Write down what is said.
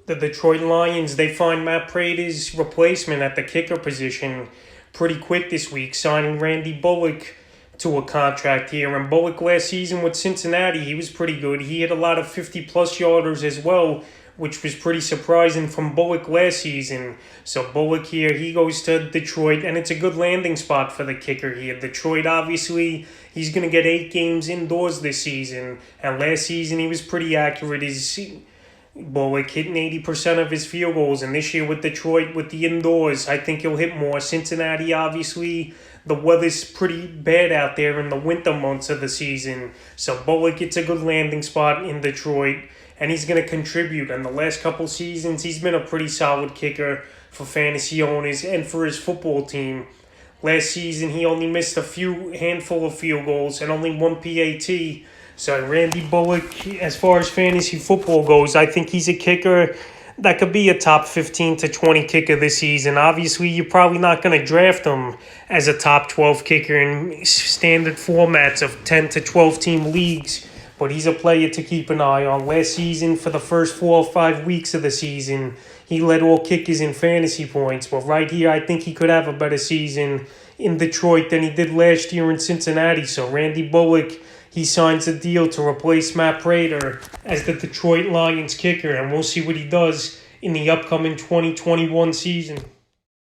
The Detroit Lions, they find Matt Prater's replacement at the kicker position pretty quick this week, signing Randy Bullock to a contract here. And Bullock last season with Cincinnati, he was pretty good. He had a lot of 50-plus yarders as well, which was pretty surprising from Bullock last season. So Bullock here, he goes to Detroit, and it's a good landing spot for the kicker here. Detroit, obviously, he's going to get 8 games indoors this season, and last season he was pretty accurate. Bullock hitting 80% of his field goals, and this year with Detroit, with the indoors, I think he'll hit more. Cincinnati, obviously, the weather's pretty bad out there in the winter months of the season, so Bullock gets a good landing spot in Detroit, and he's going to contribute. And the last couple seasons, he's been a pretty solid kicker for fantasy owners and for his football team. Last season, he only missed a handful of field goals and only 1 PAT. So Randy Bullock, as far as fantasy football goes, I think he's a kicker that could be a top 15 to 20 kicker this season. Obviously, you're probably not going to draft him as a top 12 kicker in standard formats of 10 to 12 team leagues, but he's a player to keep an eye on. Last season, for the first 4 or 5 weeks of the season, he led all kickers in fantasy points. But right here, I think he could have a better season in Detroit than he did last year in Cincinnati. So Randy Bullock, he signs a deal to replace Matt Prater as the Detroit Lions kicker, and we'll see what he does in the upcoming 2021 season.